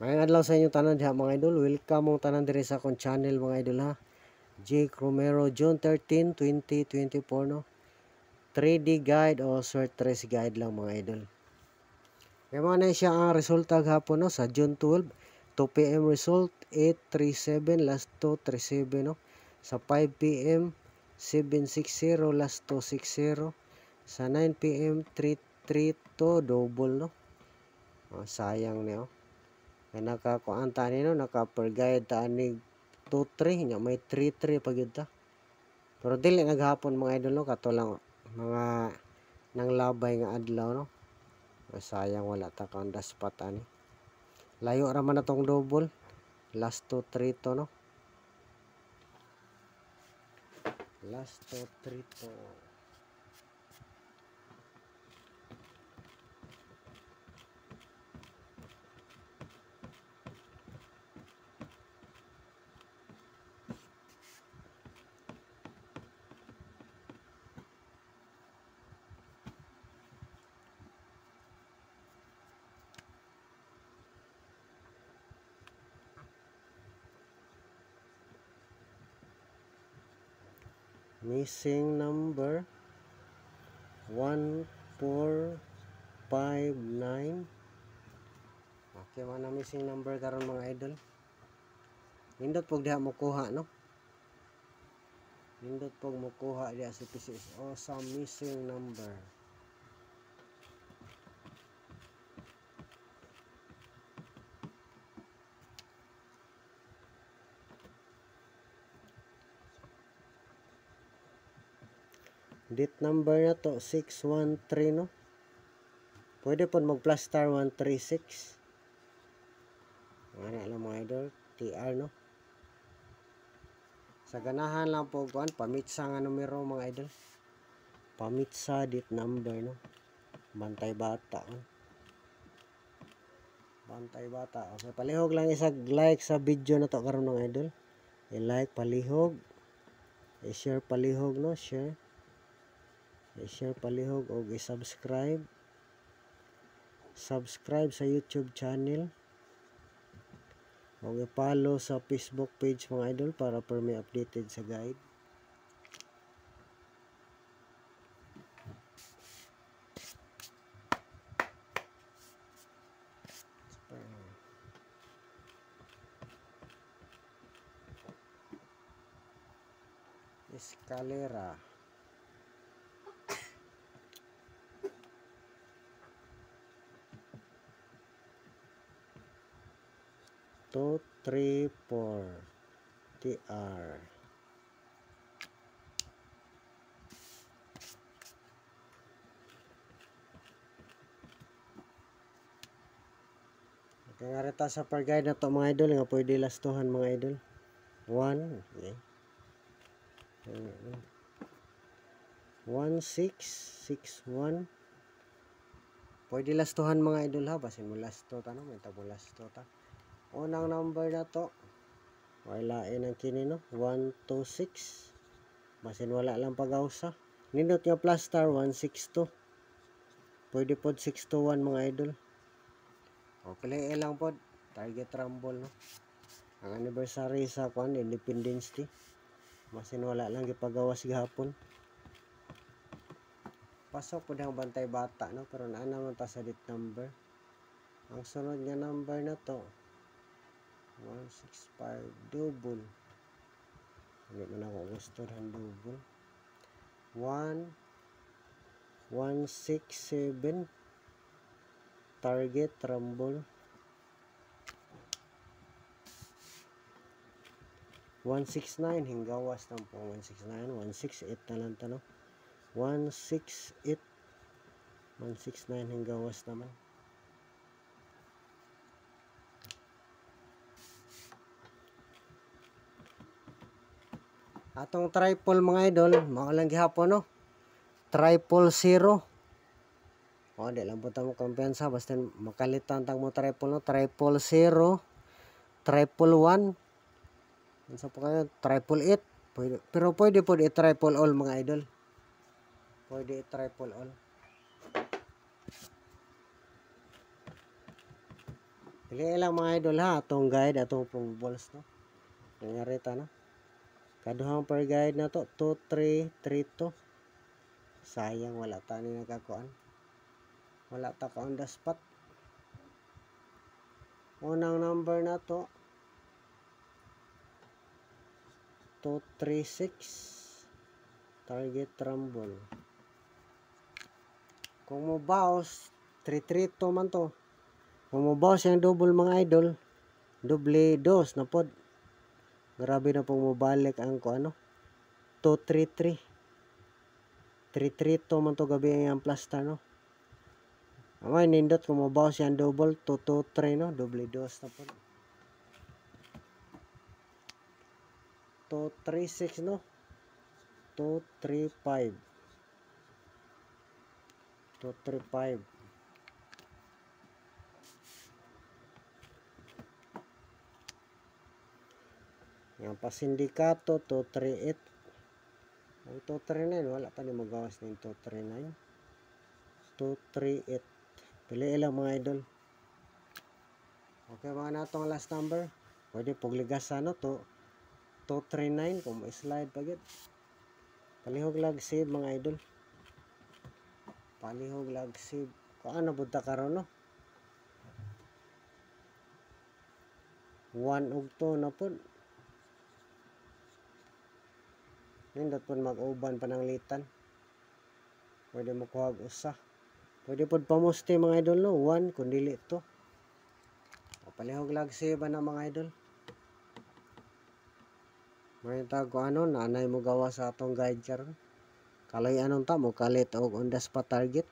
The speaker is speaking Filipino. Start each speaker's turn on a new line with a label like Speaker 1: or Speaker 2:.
Speaker 1: Mayang adlaw sa inyong tanan diha mga idol. Welcome mong tanan diri sa akong channel mga idol ha. Jake Romero, June 13, 2024 no. 3D guide o short trace guide lang mga idol. Kaya mga na siya ang resulta gahapon no sa June 12, 2 PM result 837 last 237 no. Sa 5 PM 760 last 260. Sa 9 PM 332 double no. Sayang niyo. Kaya nakakuanta ni no, naka per guide ta ni 2-3 nya may 3-3 pag yun ta. Pero dili naghapon mga idol no, kato lang mga nang labay nga adlaw no. Sayang wala ta ka on the spot ani. Layo ra man atong double. Last 2-3 to no. Last 2-3 to. Missing number 1459. Okay, mana missing number karon mga idol. Nindot pog diha mo kuha no. Nindot pog mo kuha diha sa PCSO sa missing number. Date number na to 613 no. Pwede po mag plus star 136. Ano lang mga idol, TR no. Sa ganahan lang po kuan pamitsa nga numero mga idol. Pamitsa date number no. Bantay bata no. Bantay bata. Okay, palihog lang isag like sa video na to karon mga idol. I-like palihog. I-share palihog no, share. I-share palihog o i-subscribe. Subscribe sa YouTube channel. O i-follow sa Facebook page mga idol para per may updated sa guide. Escalera. Two, 3, 4 TR. Kaya nga rita sa per guide na to mga idol nga pwede lastuhan mga idol. 1 okay. 1661. Pwede lastuhan mga idol ha, basin mo lasto ta no, may tabo lasto ta. Unang number na to wala ang kini no, 126. Basin wala lang pag-ausa. Nindot nga plus star 162. Pwede pod 621 mga idol. O play lang pod target rumble no. Ang anniversary sa kwan Independence Day. Basin wala lang gipagawas gihapon. Pasok po ang bantay bata no, pero naa naman ta sa date number. Ang sunod nga number na to 165 double. Hindi man ako gusto ng double. 1167 target rumble. 169 hinggawas lang po 169 168 na lang tanong 168 169 hinggawas naman. Atong triple mga idol mao lang gihapon no. Triple 0. O di lang po mo kumpiyansa basta makalitan tang mo triple no. Triple 0 triple 1 sa po kayo, triple 8. Pwede, pero pwede po i-triple all mga idol. Pwede i-triple all. Pili lang mga idol ha, atong guide, atong pong balls no. Nangyarita no. Kaduhang per guide na to, 2, 3, 3, 2. Sayang wala ta ni nakakuan. Wala ta ka on the spot. Unang number na to, 2, 3, 6. Target rumble. Kung mo bounce, 3, 3, 2 man to. Kung mo bounce yung double mga idol, doble dos na pod. Grabe na pong mabalik ang ko ano. 2, 3, 3. 3, 3, 2 man to gabi ang plaster no. Amay nindot kung mo bounce yung double, 2, 2, 3 no. Doble dos na pod. 2, 3, 6 no. 2, 3, 5. 2, 3, 5. Yang pasindikato 238. Ang 239 wala pa ni magawas ng 239. 238. Pili lang mga idol. Okay mga natong last number. Pwede pugligasan no to 239 kung slide pagit. Palihog lag save mga idol. Palihog lag save. Kung ano budta karon no. 1 ug 2 na pod. Nindot po mag-uban pananglitan. Pwede mo kuhag usa. Pwede po pamusti mga idol no. 1 kung dili to. Palihog lag save na mga idol. May tago ano, nanay mo gawa sa atong guide karon. Kalay anong tamo, kalit og on the spot target.